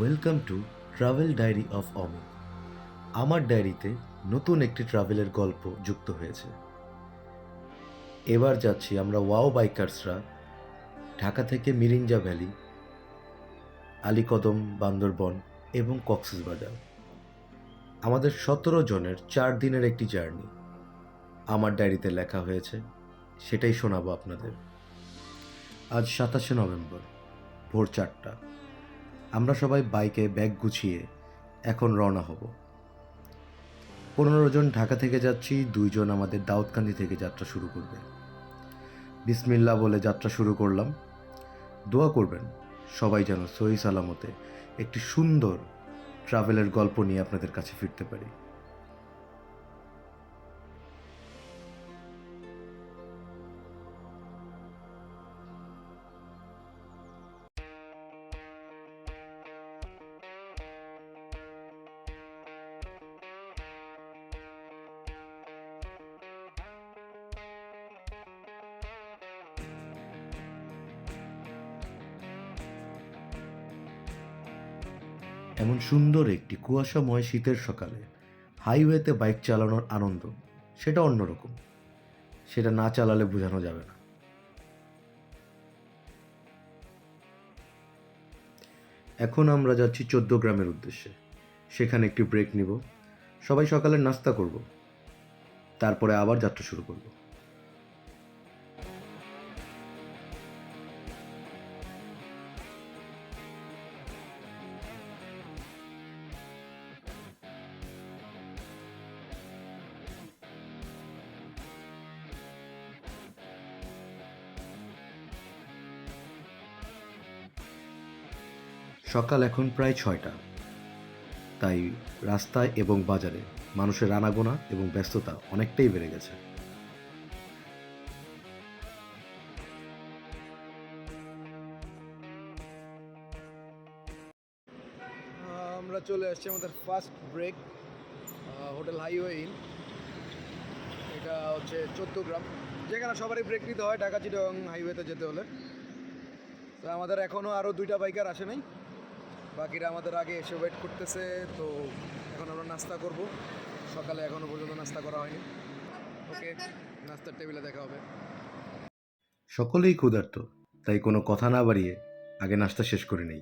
Welcome to travel diary of Amit. আমার ডায়েরিতে নতুন একটি ট্রাভেলের গল্প যুক্ত হয়েছে। এবার যাচ্ছি আমরা ওয়াও বাইকার্সরা ঢাকা থেকে মিরিঞ্জা ভ্যালি, আলীকদম, বান্দরবন এবং কক্সবাজার। আমাদের 17 জনের 4 দিনের একটি জার্নি আমার ডায়েরিতে লেখা হয়েছে, সেটাই শোনাবো আপনাদের। আজ 27শে নভেম্বর, ভোর 4টা। আমরা সবাই বাইকে ব্যাগ গুছিয়ে এখন রওনা হব। 15 জন ঢাকা থেকে যাচ্ছি, 2 জন আমাদের দাউদকান্দি থেকে যাত্রা শুরু করবে। বিসমিল্লাহ বলে যাত্রা শুরু করলাম। দোয়া করবেন সবাই যেন সহি সালামতে একটি সুন্দর ট্রাভেলের গল্প নিয়ে আপনাদের কাছে ফিরতে পারি। এমন সুন্দর একটি কুয়াশাময় শীতের সকালে হাইওয়েতে বাইক চালানোর আনন্দ সেটা অন্যরকম, সেটা না চালালে বোঝানো যাবে না। এখন আমরা যাচ্ছি 14 গ্রামের উদ্দেশ্যে। সেখানে একটি ব্রেক নিব, সবাই সকালে নাস্তা করব, তারপরে আবার যাত্রা শুরু করব। সকাল এখন প্রায় 6টা, তাই রাস্তায় এবং বাজারে মানুষের আনাগোনা এবং ব্যস্ততা অনেকটাই বেড়ে গেছে। আমরা চলে আসছি আমাদের first break, hotel highway inn. এটা হচ্ছে 14 গ্রাম, যেখানে সবারই ব্রেক নিতে হয় ঢাকা চিটাগং হাইওয়েতে যেতে হলে। তো আমাদের এখনও আরও 2টা বাইকার আসে নাই, বাকিরা আমাদের আগে এসে ওয়েট করতেছে। তো এখন আমরা নাস্তা করব, সকালে এখনও পর্যন্ত নাস্তা করা হয়নি। ওকে, নাস্তার টেবিলে দেখা হবে। সকলেই ক্ষুধার্ত, তাই কোনো কথা না বাড়িয়ে আগে নাস্তা শেষ করে নেই।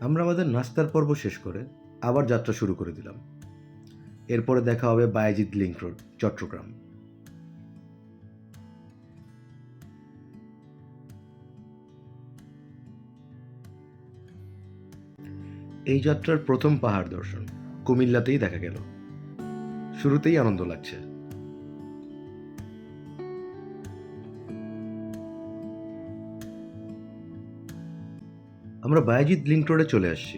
আমরা আমাদের নাস্তার পর্ব শেষ করে আবার যাত্রা শুরু করে দিলাম। এরপরে দেখা হবে বায়েজিদ লিংক রোড, চট্টগ্রাম। এই যাত্রার প্রথম পাহাড় দর্শন কুমিল্লাতেই দেখা গেল। শুরুতেই আনন্দ লাগছে। আমরা বায়েজিদ লিংক রোডে চলে আসছি।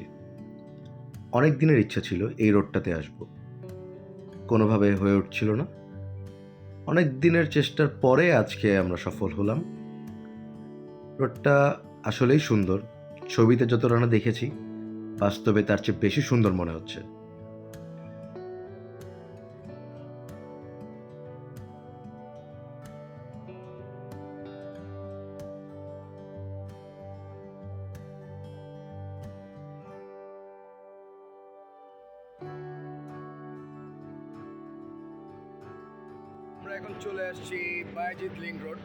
অনেক দিনের ইচ্ছা ছিল এই রোডটাতে আসব, কোনোভাবে হয়ে উঠছিল না। অনেক দিনের চেষ্টার পরে আজকে আমরা সফল হলাম। রোডটা আসলেই সুন্দর, ছবিতে যতটা না দেখেছি বাস্তবে তার চেয়ে বেশি সুন্দর মনে হচ্ছে। আমরা এখন চলে আসছি বায়েজিদ লিংক রোড।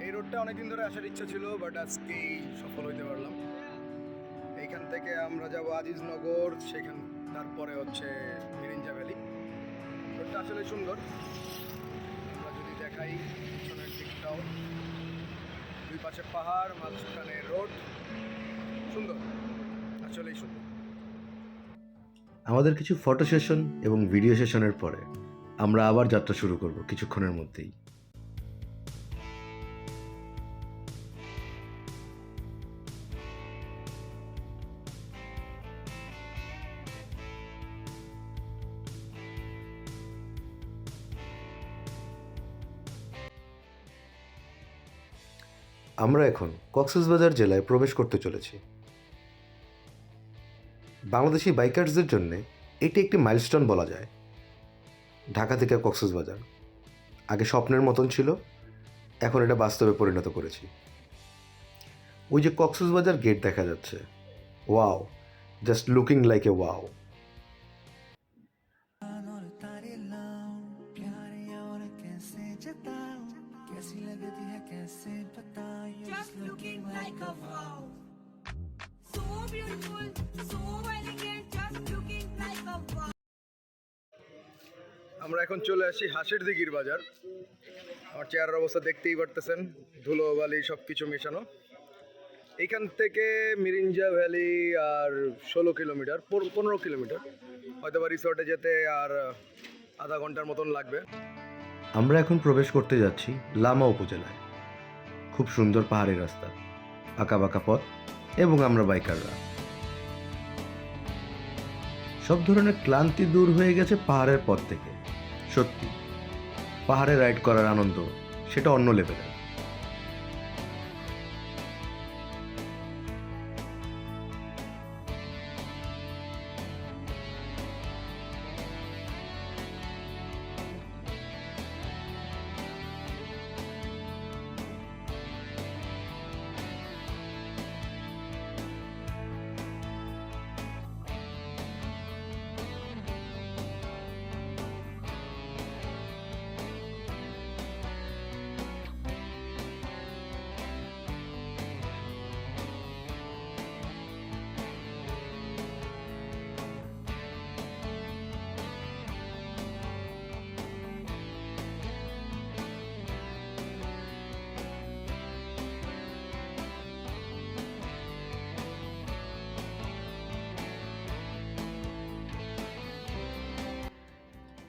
এই রোডটা অনেকদিন ধরে আসার ইচ্ছা ছিল, বাট আজকেই সফল হইতে পারলাম। এইখান থেকে আমরা যাব আজিজনগর, সেখান তারপরে হচ্ছে মিরিঞ্জা ভ্যালি। রোডটা আসলে সুন্দর, আমরা যদি দেখাই পিছনের দিকটাও, দুই পাশে পাহাড়, মাঝখানে রোড, সুন্দর, আসলেই সুন্দর। আমাদের কিছু ফটো সেশন এবং ভিডিও সেশনের পরে আমরা আবার যাত্রা শুরু করব কিছুক্ষণের মধ্যেই। আমরা এখন কক্সবাজার জেলায় প্রবেশ করতে চলেছি। বাংলাদেশি বাইকার্সদের জন্য এটি একটি মাইলস্টোন বলা যায়। ঢাকা থেকে কক্সবাজার আগে স্বপ্নের মতন ছিল, এখন এটা বাস্তবে পরিণত করেছি। ওই যে কক্সবাজার গেট দেখা যাচ্ছে, wow, just looking like a wow. और तारे लाऊं प्यारे और कैसे जताऊं कैसी लगती है कैसे बताऊं You're Just looking like a wow. So beautiful, so elegant, just looking like a wow. আমরা এখন চলে আসি হাসির দিঘির বাজার। আমার চেহারার অবস্থা দেখতেই পারতেছেন, ধুলো বালি সব কিছু মেশানো। এইখান থেকে মিরিঞ্জা ভ্যালি আর 16 কিলোমিটার, 15 কিলোমিটার, হয়তো বা রিসর্টে যেতে আর আধা ঘন্টার মতন লাগবে। আমরা এখন প্রবেশ করতে যাচ্ছি লামা উপজেলায়। খুব সুন্দর পাহাড়ি রাস্তা, আঁকাবাঁকা পথ এবং আমরা বাইকাররা। সব ধরনের ক্লান্তি দূর হয়ে গেছে পাহাড়ের পথ থেকে। সত্যি পাহাড়ে রাইড করার আনন্দ সেটা অন্য লেভেলের।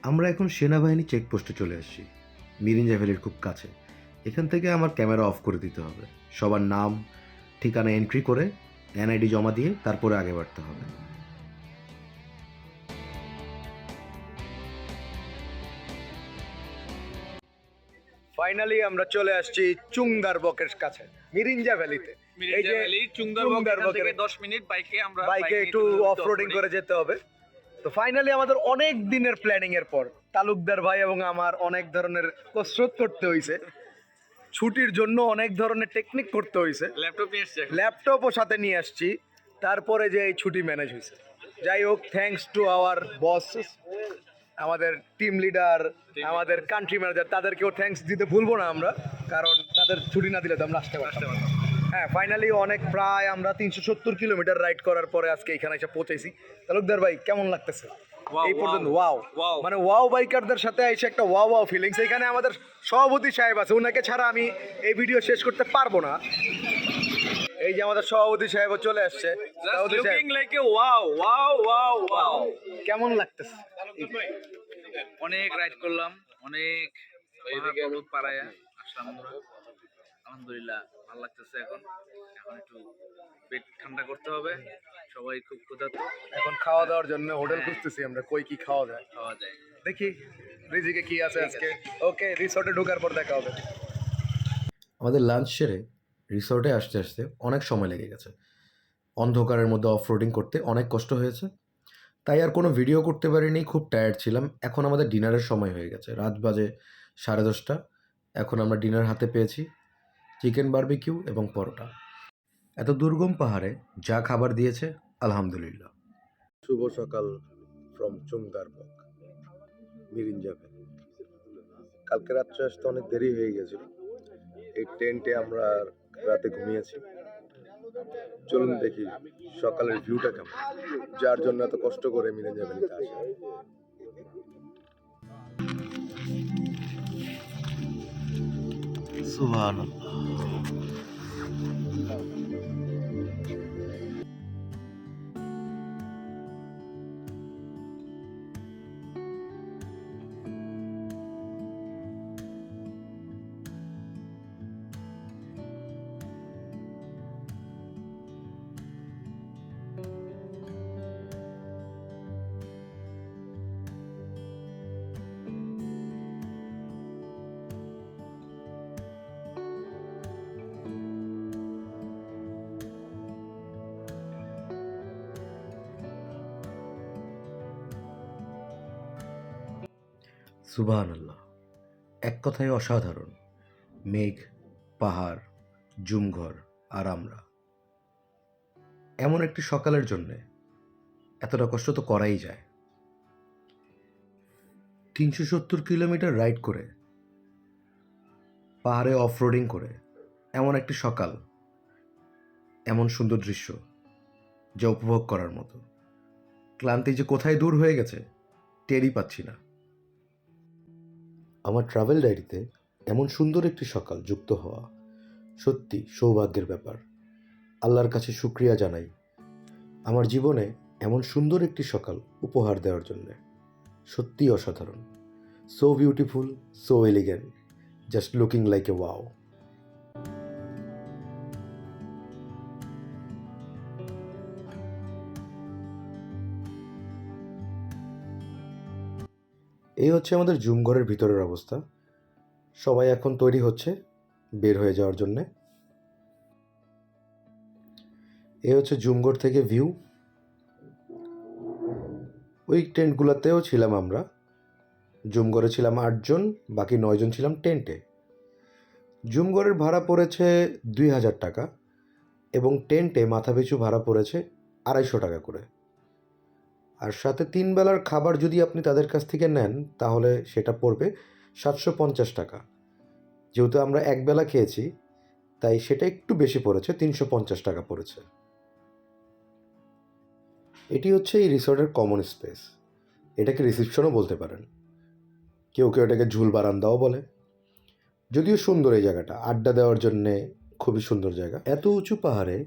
আমরা এখন সেনাবাহিনী চেকপোস্টে চলে আসছি, মিরিঞ্জা ভ্যালির খুব কাছে। এখান থেকে আমার ক্যামেরা অফ করে দিতে হবে। সবার নাম ঠিকানা এন্ট্রি করে এনআইডি জমা দিয়ে তারপরে আগে বাড়তে হবে। ফাইনালি আমরা চলে আসছি চুংদারবকের কাছে, মিরিঞ্জা ভ্যালিতে। এই যে চুংদারবক থেকে 10 মিনিট বাইকে আমরা বাইকে একটু অফরোডিং করে যেতে হবে। তো ফাইনালি আমাদের অনেক দিনের প্ল্যানিং এর পর তালুকদার ভাই এবং আমার অনেক ধরনের কসরত করতে হয়েছে, ছুটির জন্য অনেক ধরনের টেকনিক করতে হয়েছে, ল্যাপটপ নিয়ে এসেছে। ল্যাপটপও সাথে নিয়ে আসছি, তারপরে যে এই ছুটি ম্যানেজ হয়েছে। যাই হোক, থ্যাঙ্কস টু আওয়ার বস, আমাদের টিম লিডার, আমাদের কান্ট্রি ম্যানেজার, তাদেরকেও থ্যাঙ্কস দিতে ভুলবো না আমরা, কারণ তাদের ছুটি না দিলে তো আমরা আসতে পারতাম না। হ্যাঁ, ফাইনালি অনেক প্রায় আমরা 370 কিলোমিটার রাইড করার পরে আজকে এখানে এসে পৌঁছেছি। তালুকদার ভাই কেমন লাগতেছে এই পর্যন্ত? ওয়াও, মানে ওয়াও বাইকারদের সাথে এসে একটা ওয়াও ওয়াও ফিলিংস। এখানে আমাদের সভাপতি সাহেব আছে, ওনাকে ছাড়া আমি এই ভিডিও শেষ করতে পারবো না। এই যে আমাদের সভাপতি সাহেবও চলে আসছে। সভাপতি সাহেব, looking like a wow wow wow wow. কেমন লাগতেছে? অনেক রাইড করলাম, অনেক পর্বত পাড়ায় আসলাম আমরা। আলহামদুলিল্লাহ ভালো লাগতেছে। এখন একটু পেট ঠান্ডা করতে হবে। সবাই খুব ক্ষুধার্ত, এখন খাওয়া দাওয়ার জন্য হোটেল খুঁজতেছি আমরা, কই কি খাওয়া যায়। খাওয়া যায়। দেখি রিজিকে কি আছে আজকে। ওকে, রিসর্টে ঢোকার পর দেখা হবে। আমাদের লাঞ্চ সেরে রিসর্টে আসতে আসতে অনেক সময় লেগে গেছে। অন্ধকারের মধ্যে অফরোডিং করতে অনেক কষ্ট হয়েছে, তাই আর কোনো ভিডিও করতে পারিনি। খুব টায়ার্ড ছিলাম। এখন আমাদের ডিনারের সময় হয়ে গেছে, রাত বাজে 10:30। এখন আমরা ডিনার হাতে পেয়েছি, চিকেন বারবিকিউ এবং পরোটা। এত দুর্গম পাহাড়ে যা খাবার দিয়েছে, আলহামদুলিল্লাহ। শুভ সকাল ফ্রম চুংদারবক, মিরিঞ্জা ভ্যালি। কালকে রাত্রে আসতে অনেক দেরি হয়ে গেছিল। এই টেন্টে আমরা রাতে ঘুমিয়েছি। চলুন দেখি সকালের ভিউটা কেমন, যার জন্য এত কষ্ট করে মিরিঞ্জা ভ্যালিতে আসা। সুবহানাল্লাহ। সুবহানাল্লাহ, এক কথায় অসাধারণ। মেঘ, পাহাড়, জুমঘর আর আমরা। এমন একটি সকালের জন্যে এতটা কষ্ট তো করাই যায়। 370 কিলোমিটার রাইড করে, পাহাড়ে অফরোডিং করে, এমন একটি সকাল, এমন সুন্দর দৃশ্য যা উপভোগ করার মতো। ক্লান্তি যে কোথায় দূর হয়ে গেছে টেরই পাচ্ছি না। আমার ট্রাভেল ডায়েরিতে এমন সুন্দর একটি সকাল যুক্ত হওয়া সত্যি সৌভাগ্যের ব্যাপার। আল্লাহর কাছে শুকরিয়া জানাই আমার জীবনে এমন সুন্দর একটি সকাল উপহার দেওয়ার জন্যে। সত্যি অসাধারণ, so beautiful, so elegant, just looking like a wow. এই হচ্ছে আমাদের জুম ঘরের ভিতরের অবস্থা। সবাই এখন তৈরি হচ্ছে বের হয়ে যাওয়ার জন্যে। এই হচ্ছে জুমঘর থেকে ভিউ। ওই টেন্টগুলোতেও ছিলাম আমরা। জুমঘরে ছিলাম 8 জন, বাকি 9 জন ছিলাম টেন্টে। জুমঘরের ভাড়া পড়েছে 2000 টাকা এবং টেন্টে মাথাপিছু ভাড়া পড়েছে 250 টাকা করে। আর সাথে 3 বেলার খাবার যদি আপনি তাদের কাছ থেকে নেন তাহলে সেটা পড়বে 750 টাকা। যেহেতু আমরা একবেলা খেয়েছি তাই সেটা একটু বেশি পড়েছে, 350 টাকা পড়েছে। এটি হচ্ছে এই রিসর্টের কমন স্পেস। এটাকে রিসেপশনও বলতে পারেন, কেউ কেউ এটাকে ঝুল বারান্দাও বলে। যদিও সুন্দর এই জায়গাটা, আড্ডা দেওয়ার জন্যে খুবই সুন্দর জায়গা। এত উঁচু পাহাড়ে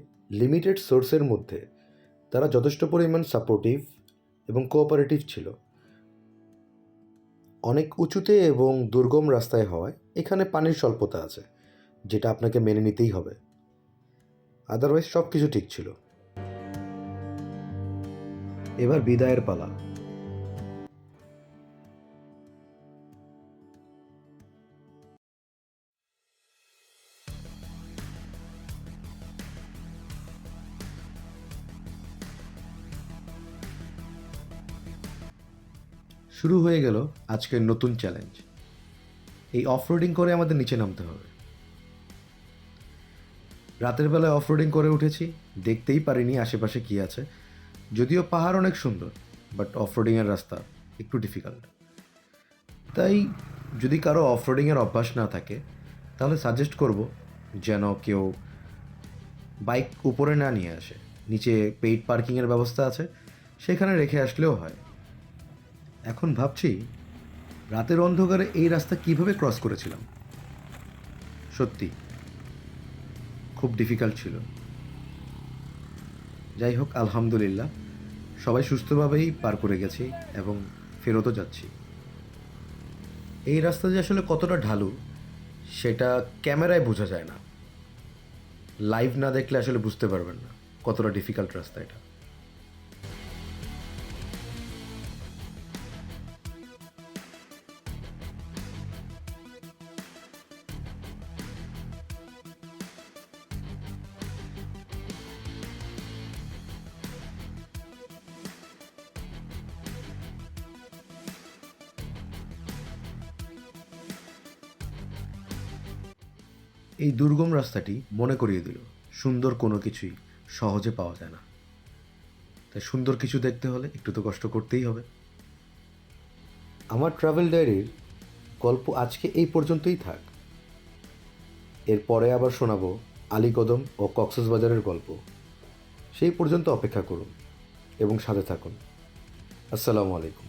লিমিটেড সোর্সের মধ্যে তারা যথেষ্ট পরিমাণ সাপোর্টিভ এবং কোঅপারেটিভ ছিল। অনেক উঁচুতে এবং দুর্গম রাস্তায় হওয়ায় এখানে পানির স্বল্পতা আছে, যেটা আপনাকে মেনে নিতেই হবে। আদারওয়াইজ সব কিছু ঠিক ছিল। এবার বিদায়ের পালা। শুরু হয়ে গেল আজকের নতুন চ্যালেঞ্জ। এই অফরোডিং করে আমাদের নিচে নামতে হবে। রাতের বেলায় অফরোডিং করে উঠেছি, দেখতেই পারিনি আশেপাশে কী আছে। যদিও পাহাড় অনেক সুন্দর, বাট অফরোডিংয়ের রাস্তা একটু ডিফিকাল্ট। তাই যদি কারো অফরোডিংয়ের অভ্যাস না থাকে তাহলে সাজেস্ট করব যেন কেউ বাইক উপরে না নিয়ে আসে। নিচে পেইড পার্কিংয়ের ব্যবস্থা আছে, সেখানে রেখে আসলেও হয়। এখন ভাবছি রাতের অন্ধকারে এই রাস্তা কিভাবে ক্রস করেছিলাম। সত্যি খুব ডিফিকাল্ট ছিল। যাই হোক, আলহামদুলিল্লাহ সবাই সুস্থভাবেই পার করে গেছি এবং ফেরতও যাচ্ছি। এই রাস্তা যে আসলে কতটা ঢালু সেটা ক্যামেরায় বোঝা যায় না, লাইভ না দেখলে আসলে বুঝতে পারবেন না কতটা ডিফিকাল্ট রাস্তা এটা। এই দুর্গম রাস্তাটি মনে করিয়ে দিল সুন্দর কোনো কিছুই সহজে পাওয়া যায় না। তাই সুন্দর কিছু দেখতে হলে একটু তো কষ্ট করতেই হবে। আমার ট্রাভেল ডায়েরির গল্প আজকে এই পর্যন্তই থাক। এরপরে আবার শোনাবো আলীকদম ও কক্সবাজারের গল্প। সেই পর্যন্ত অপেক্ষা করুন এবং সাথে থাকুন। আসসালামু আলাইকুম।